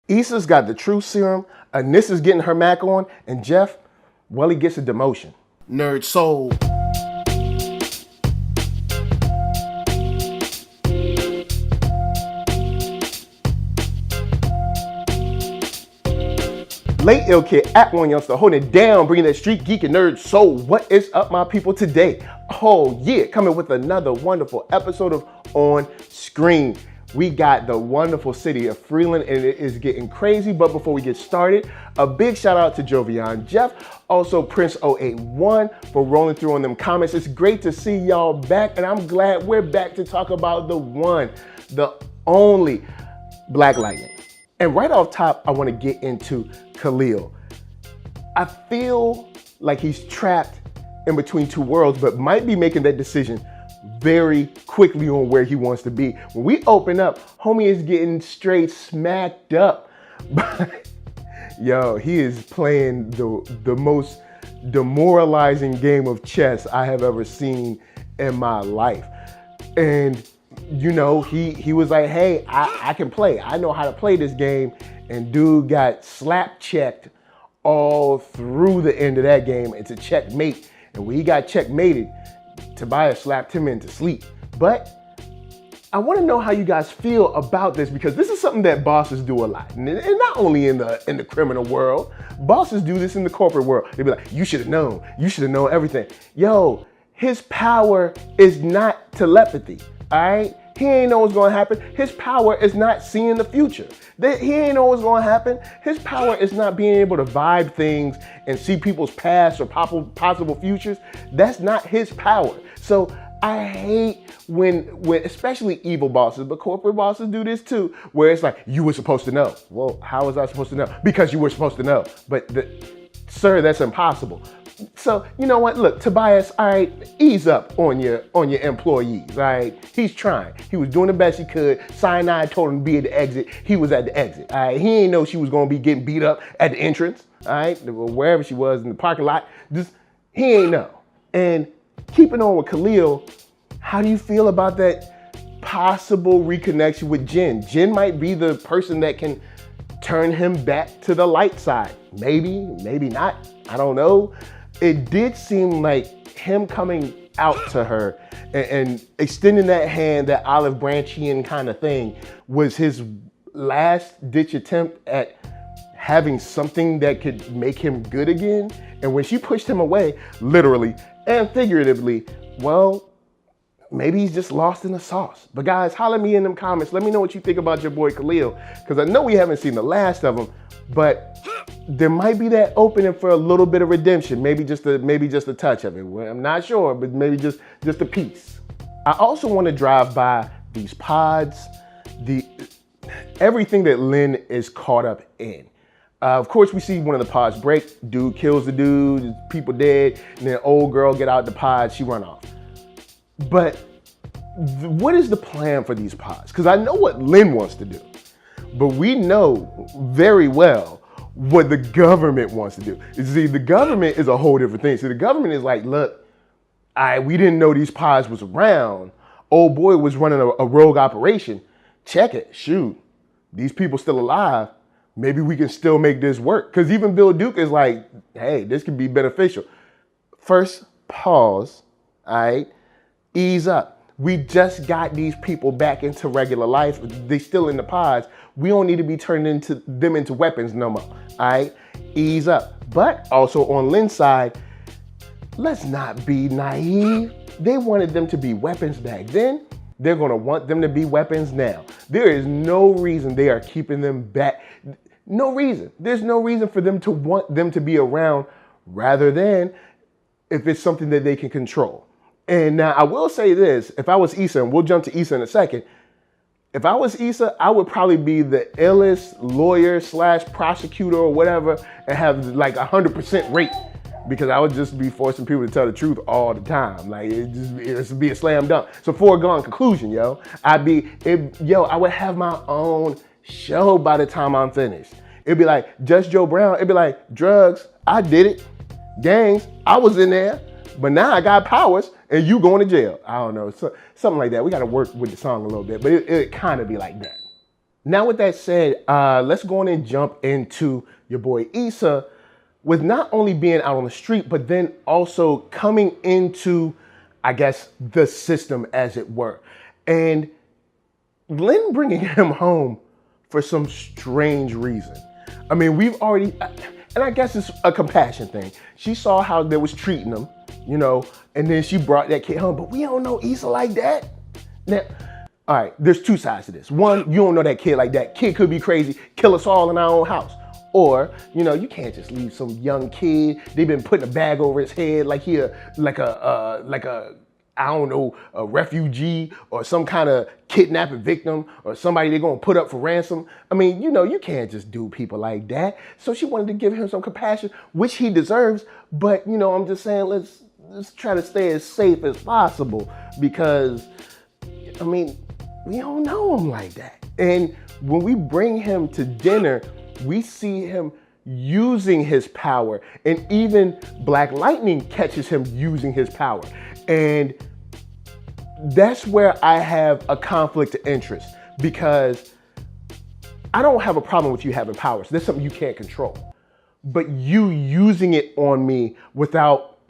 Issa's got the truth serum, Anissa's getting her Mac on, and Jeff, well, he gets a demotion. NERDSoul. Late Ill Kid at OneYoungsta, holding it down, bringing that StreetGeek and NERDSoul. What is up, my people, today? Oh yeah, coming with another wonderful episode of On Screen. We got the wonderful city of Freeland, and it is getting crazy. But before we get started, a big shout out to Jovian Jeff, also Prince081 for rolling through on them comments. It's great to see y'all back, and I'm glad we're back to talk about the one, the only Black Lightning. And right off top, I want to get into Khalil. I feel like he's trapped in between two worlds, but might be making that decision very quickly on where he wants to be. When we open up, homie is getting straight smacked up. Yo, he is playing the most demoralizing game of chess I have ever seen in my life. And you know, he was like, hey, I can play. I know how to play this game. And dude got slap checked all through the end of that game. It's a checkmate. And when he got checkmated, Tobias slapped him into sleep. But I want to know how you guys feel about this, because this is something that bosses do a lot. And not only in the criminal world, bosses do this in the corporate world. They be like, you should have known. You should have known everything. Yo, his power is not telepathy. All right? He ain't know what's going to happen. His power is not seeing the future. He ain't know what's going to happen. His power is not being able to vibe things and see people's past or possible futures. That's not his power. So I hate when especially evil bosses, but corporate bosses do this too, where it's like, you were supposed to know. Well, how was I supposed to know? Because you were supposed to know. But sir, that's impossible. So, you know what? Look, Tobias, all right, ease up on your employees, all right? He's trying. He was doing the best he could. Cyanide told him to be at the exit. He was at the exit, all right? He ain't know she was going to be getting beat up at the entrance, all right? Wherever she was in the parking lot. He ain't know. And keeping on with Khalil, how do you feel about that possible reconnection with Jen? Jen might be the person that can turn him back to the light side. Maybe, maybe not. I don't know. It did seem like him coming out to her and extending that hand, that olive branchian kind of thing, was his last ditch attempt at having something that could make him good again. And when she pushed him away, literally and figuratively, well, maybe he's just lost in the sauce. But guys, holler at me in them comments. Let me know what you think about your boy Khalil, because I know we haven't seen the last of him, but there might be that opening for a little bit of redemption, maybe just a touch of it. I'm not sure, but maybe just a piece. I also want to drive by these pods, everything that Lynn is caught up in. Of course, we see one of the pods break. Dude kills the dude, people dead, and then old girl get out the pod, she run off. But what is the plan for these pods? Because I know what Lynn wants to do, but we know very well what the government wants to do. You see, the government is a whole different thing. So the government is like, look, we didn't know these pods was around. Old boy was running a rogue operation. Check it, shoot, these people still alive. Maybe we can still make this work. Because even Bill Duke is like, hey, this could be beneficial. First, pause, all right? Ease up. We just got these people back into regular life. They still in the pods. We don't need to be turning them into weapons no more, all right? Ease up. But also on Lynn's side, let's not be naive. They wanted them to be weapons back then. They're gonna want them to be weapons now. There is no reason they are keeping them back. No reason. There's no reason for them to want them to be around, rather than if it's something that they can control. And now I will say this, if I was Issa, and we'll jump to Issa in a second, if I was Issa, I would probably be the illest lawyer / prosecutor or whatever, and have like 100% rate, because I would just be forcing people to tell the truth all the time. Like it would be a slam dunk. It's a foregone conclusion, yo. I would have my own show by the time I'm finished. It'd be like Just Joe Brown. It'd be like drugs, I did it. Gangs, I was in there. But now I got powers and you going to jail. I don't know, something like that. We got to work with the song a little bit, but it kind of be like that. Now with that said, let's go on and jump into your boy Issa with not only being out on the street, but then also coming into, I guess, the system as it were. And Lynn bringing him home for some strange reason. I mean, we've already, and I guess it's a compassion thing. She saw how they was treating him, you know, and then she brought that kid home, but we don't know Issa like that. Now, all right, there's two sides to this. One, you don't know that kid like that. Kid could be crazy, kill us all in our own house. Or, you know, you can't just leave some young kid. They've been putting a bag over his head like he like a I don't know, a refugee or some kind of kidnapping victim or somebody they're gonna put up for ransom. I mean, you know, you can't just do people like that. So she wanted to give him some compassion, which he deserves. But, you know, I'm just saying, let's try to stay as safe as possible because, I mean, we don't know him like that. And when we bring him to dinner, we see him using his power, and even Black Lightning catches him using his power. And that's where I have a conflict of interest, because I don't have a problem with you having powers. That's something you can't control. But you using it on me without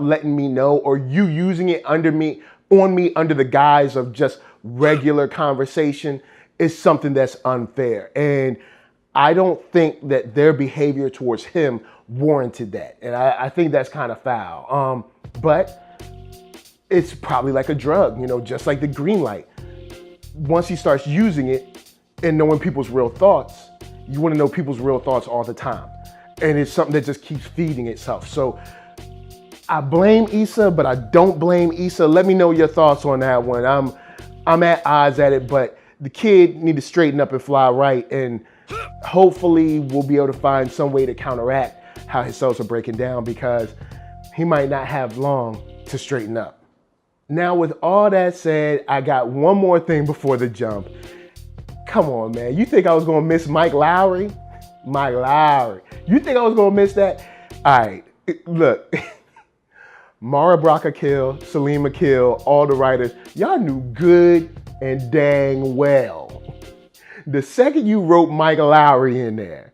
letting me know, or you using it on me under the guise of just regular conversation is something that's unfair. And I don't think that their behavior towards him warranted that. And I think that's kind of foul. But it's probably like a drug, you know, just like the green light. Once he starts using it and knowing people's real thoughts, you want to know people's real thoughts all the time. And it's something that just keeps feeding itself. So I blame Issa, but I don't blame Issa. Let me know your thoughts on that one. I'm at odds at it, but the kid need to straighten up and fly right. And hopefully we'll be able to find some way to counteract how his cells are breaking down, because he might not have long to straighten up. Now, with all that said, I got one more thing before the jump. Come on, man. You think I was going to miss Mike Lowry? Mike Lowry. You think I was going to miss that? All right, look. Mara Braca kill, Salima kill, all the writers. Y'all knew good and dang well. The second you wrote Mike Lowry in there,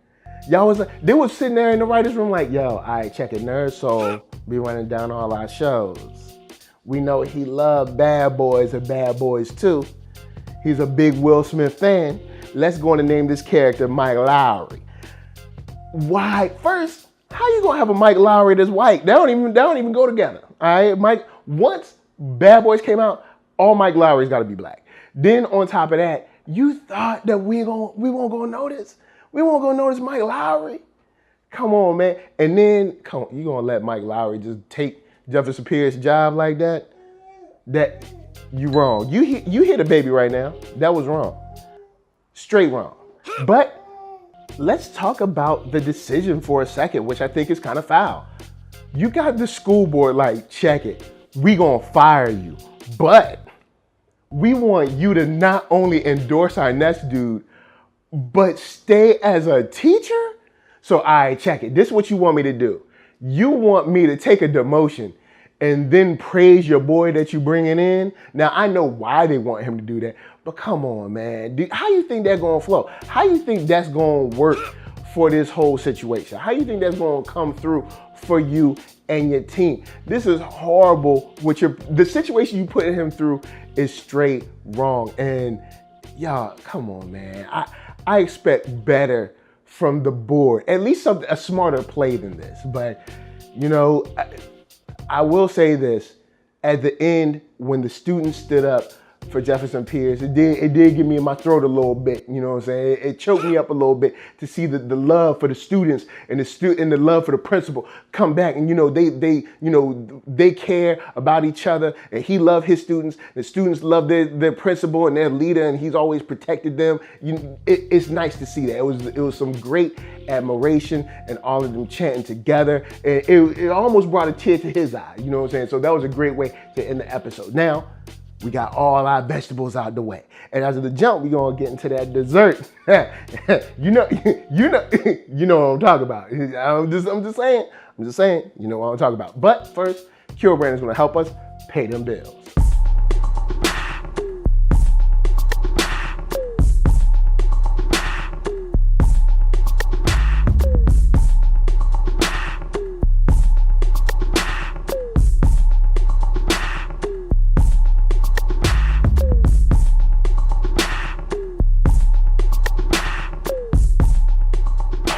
y'all was like, they was sitting there in the writer's room like, yo, all right, check it. NERDSoul be running down all our shows. We know he loved Bad Boys and Bad Boys 2. He's a big Will Smith fan. Let's go on and name this character Mike Lowry. Why? First, how you gonna have a Mike Lowry that's white? They don't even go together. All right, Mike. Once Bad Boys came out, all Mike Lowry's got to be black. Then on top of that, you thought that we won't go notice? We won't go notice Mike Lowry? Come on, man. And then you gonna let Mike Lowry just take Jefferson Pierce's job like that? That you wrong. You hit a baby right now. That was wrong. Straight wrong. But let's talk about the decision for a second, which I think is kind of foul. You got the school board like, check it. We gonna fire you, but we want you to not only endorse our next dude, but stay as a teacher? So I check it. This is what you want me to do. You want me to take a demotion and then praise your boy that you bringing in? Now, I know why they want him to do that, but come on, man. How you think that's going to flow? How you think that's going to work for this whole situation? How you think that's going to come through for you and your team? This is horrible. The situation you putting him through is straight wrong. And y'all, come on, man. I expect better from the board, at least a smarter play than this. But, you know, I will say this. At the end, when the students stood up for Jefferson Pierce, it did get me in my throat a little bit, you know what I'm saying? It choked me up a little bit to see the love for the students and the love for the principal come back. And, you know, they care about each other, and he loved his students. The students love their principal and their leader, and he's always protected them. It's nice to see that. It was some great admiration and all of them chanting together. And it almost brought a tear to his eye, you know what I'm saying? So that was a great way to end the episode. Now, we got all our vegetables out the way. And after the jump, we're gonna get into that dessert. you know what I'm talking about. I'm just saying, you know what I'm talking about. But first, Cure Brand is gonna help us pay them bills.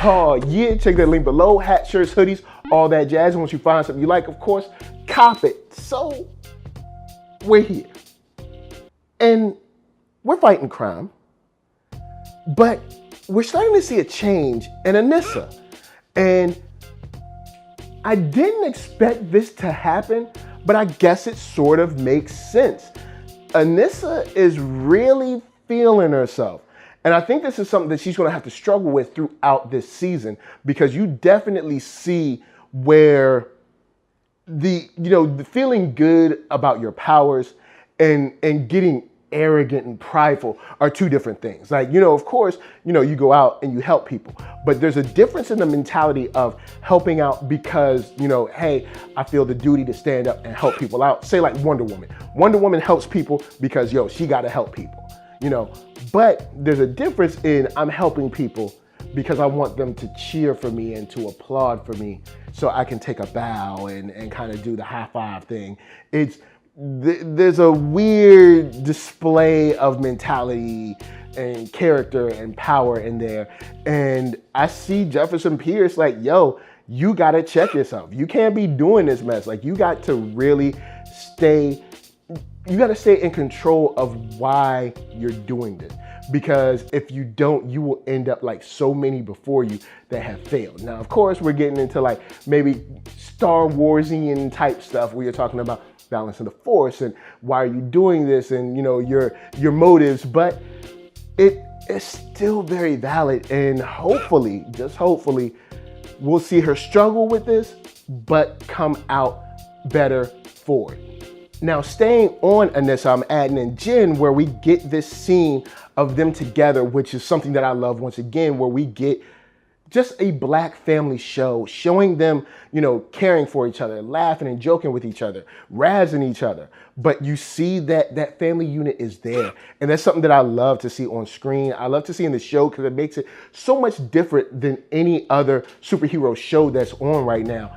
Oh yeah, check that link below. Hats, shirts, hoodies, all that jazz. And once you find something you like, of course, cop it. So we're here. And we're fighting crime. But we're starting to see a change in Anissa. And I didn't expect this to happen, but I guess it sort of makes sense. Anissa is really feeling herself. And I think this is something that she's going to have to struggle with throughout this season, because you definitely see where the feeling good about your powers and getting arrogant and prideful are two different things. Like, of course, you go out and you help people, but there's a difference in the mentality of helping out because, hey, I feel the duty to stand up and help people out. Say like Wonder Woman. Wonder Woman helps people because, she got to help people, but there's a difference in I'm helping people because I want them to cheer for me and to applaud for me so I can take a bow and kind of do the high five thing. There's a weird display of mentality and character and power in there. And I see Jefferson Pierce like, yo, you got to check yourself. You can't be doing this mess. Like, you got to really stay in control of why you're doing this. Because if you don't, you will end up like so many before you that have failed. Now, of course, we're getting into like maybe Star Warsian type stuff where you're talking about balancing the force and why are you doing this and your motives, but it is still very valid, and hopefully, just hopefully, we'll see her struggle with this but come out better for it. Now, staying on Anissa, I'm adding in Jen, where we get this scene of them together, which is something that I love once again, where we get just a Black family show, showing them, caring for each other, laughing and joking with each other, razzing each other. But you see that family unit is there. And that's something that I love to see on screen. I love to see in the show because it makes it so much different than any other superhero show that's on right now.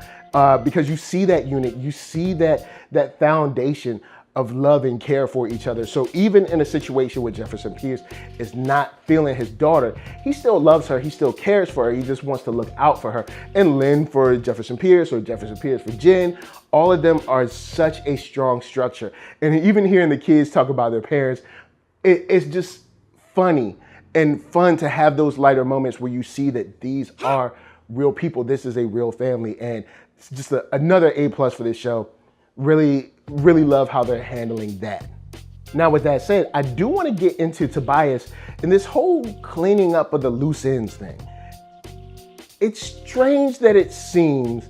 Because you see that unit, you see that foundation of love and care for each other. So even in a situation where Jefferson Pierce is not feeling his daughter, he still loves her, he still cares for her, he just wants to look out for her. And Lynn for Jefferson Pierce, or Jefferson Pierce for Jen, all of them are such a strong structure. And even hearing the kids talk about their parents, it's just funny and fun to have those lighter moments where you see that these are real people, this is a real family, and it's just another A+ for this show. Really love how they're handling that. Now, with that said, I do want to get into Tobias and this whole cleaning up of the loose ends thing. It's strange that it seems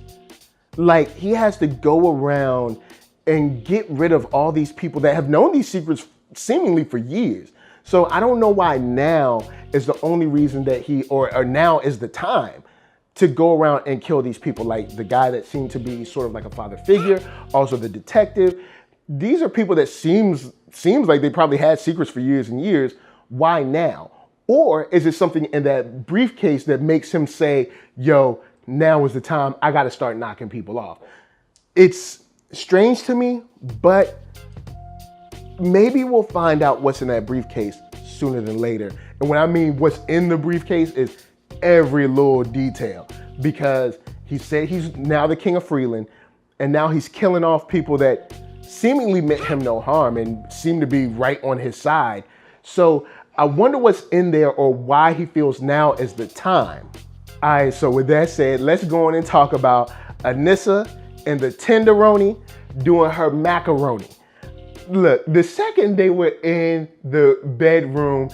like he has to go around and get rid of all these people that have known these secrets seemingly for years. So I don't know why now is the only reason that or now is the time to go around and kill these people, like the guy that seemed to be sort of like a father figure, also the detective. These are people that seems like they probably had secrets for years and years. Why now? Or is it something in that briefcase that makes him say, yo, now is the time, I got to start knocking people off? It's strange to me, but maybe we'll find out what's in that briefcase sooner than later. And when I mean what's in the briefcase is every little detail, because he said he's now the king of Freeland, and now he's killing off people that seemingly meant him no harm and seem to be right on his side. So I wonder what's in there or why he feels now is the time. All right, so with that said, let's go on and talk about Anissa and the tenderoni doing her macaroni. Look, the second they were in the bedroom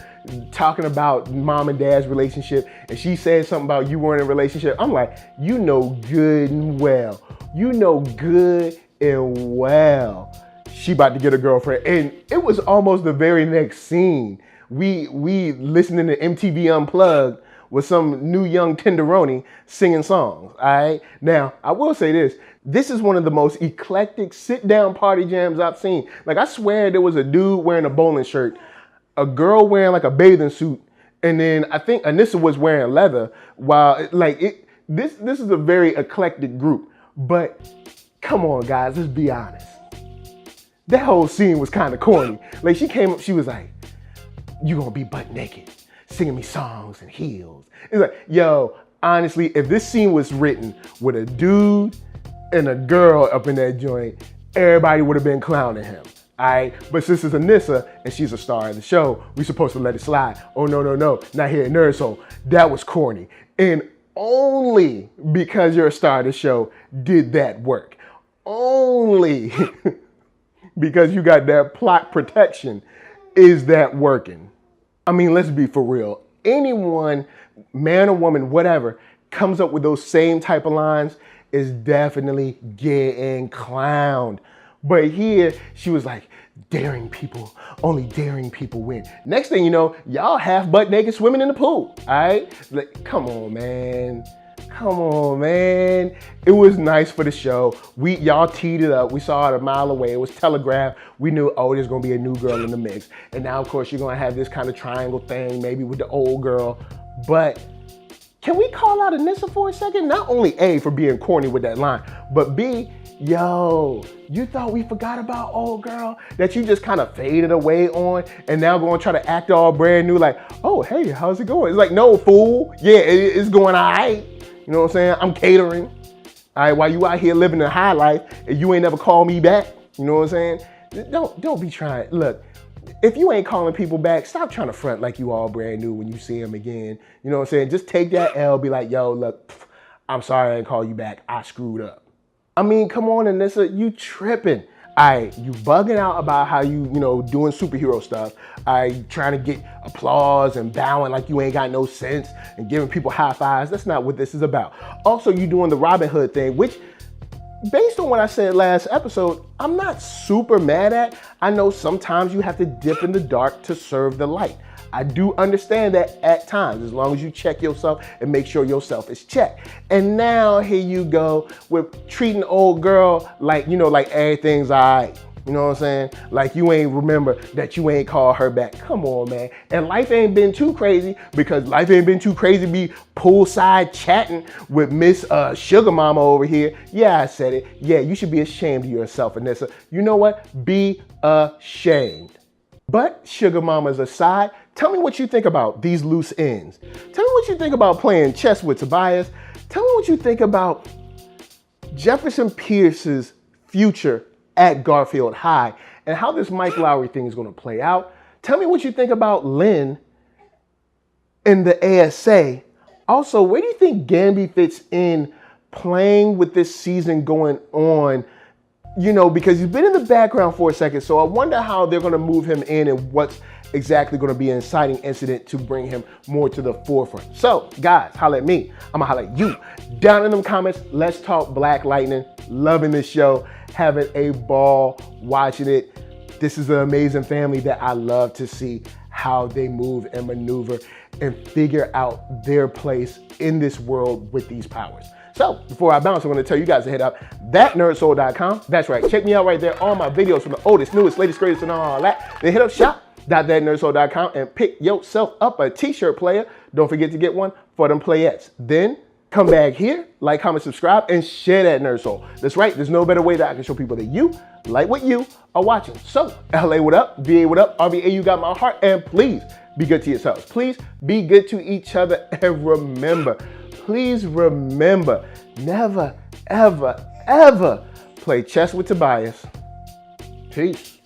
talking about mom and dad's relationship, and she said something about you weren't in a relationship, I'm like, you know good and well she about to get a girlfriend. And it was almost the very next scene. We listening to MTV Unplugged with some new young tenderoni singing songs, all right? Now, I will say this is one of the most eclectic sit-down party jams I've seen. Like, I swear there was a dude wearing a bowling shirt, a girl wearing like a bathing suit, and then I think Anissa was wearing leather, while this is a very eclectic group. But come on, guys, let's be honest. That whole scene was kind of corny. Like, she came up, she was like, you gonna be butt naked, singing me songs and heels. It's like, yo, Honestly, if this scene was written with a dude and a girl up in that joint, everybody would have been clowning him. All right, but since it's Anissa and she's a star of the show, we supposed to let it slide. Oh, no, not here at NERDSoul. That was corny. And only because you're a star of the show did that work. Only because you got that plot protection is that working. I mean, let's be for real. Anyone, man or woman, whatever, comes up with those same type of lines is definitely getting clowned. But here, she was like, daring people, only daring people win. Next thing you know, y'all half butt naked swimming in the pool, all right? Like, come on, man. Come on, man. It was nice for the show. Y'all teed it up. We saw it a mile away. It was telegraphed. We knew, oh, there's gonna be a new girl in the mix. And now, of course, you're gonna have this kind of triangle thing, maybe with the old girl. But can we call out Anissa for a second? Not only A, for being corny with that line, but B, yo, you thought we forgot about old girl that you just kind of faded away on and now going to try to act all brand new like, oh, hey, how's it going? It's like, no, fool. Yeah, it's going all right. You know what I'm saying? I'm catering. All right, while you out here living the high life and you ain't never called me back. You know what I'm saying? Don't be trying. Look, if you ain't calling people back, stop trying to front like you all brand new when you see them again. You know what I'm saying? Just take that L, be like, yo, look, I'm sorry I didn't call you back. I screwed up. I mean, come on, Anissa, you tripping. All right, you bugging out about how you doing superhero stuff. All right, trying to get applause and bowing like you ain't got no sense and giving people high fives. That's not what this is about. Also, you doing the Robin Hood thing, which, based on what I said last episode, I'm not super mad at. I know sometimes you have to dip in the dark to serve the light. I do understand that at times, as long as you check yourself and make sure yourself is checked. And now here you go with treating old girl like, like everything's all right. You know what I'm saying? Like you ain't remember that you ain't called her back. Come on, man. And life ain't been too crazy because life ain't been too crazy to be poolside chatting with Miss Sugar Mama over here. Yeah, I said it. Yeah, you should be ashamed of yourself, Anissa. You know what? Be ashamed. But Sugar Mamas aside, tell me what you think about these loose ends. Tell me what you think about playing chess with Tobias. Tell me what you think about Jefferson Pierce's future at Garfield High and how this Mike Lowry thing is going to play out. Tell me what you think about Lynn in the ASA. Also, where do you think Gamby fits in playing with this season going on? Because he's been in the background for a second, so I wonder how they're going to move him in and what's exactly going to be an inciting incident to bring him more to the forefront. So, guys, holla at me. I'm going to holla at you. Down in them comments, let's talk Black Lightning. Loving this show. Having a ball watching it. This is an amazing family that I love to see how they move and maneuver and figure out their place in this world with these powers. So, before I bounce, I'm going to tell you guys to hit up ThatNERDSoul.com. That's right. Check me out right there. All my videos from the oldest, newest, latest, greatest, and all that. Then hit up shop.ThatNERDSoul.com and pick yourself up a t-shirt player. Don't forget to get one for them playettes. Then come back here, like, comment, subscribe, and share that NERDSoul. That's right. There's no better way that I can show people that you like what you are watching. So, LA, what up? VA, what up? RBA, you got my heart. And please be good to yourselves. Please be good to each other. And remember, please remember, never, ever, ever play chess with Tobias. Peace.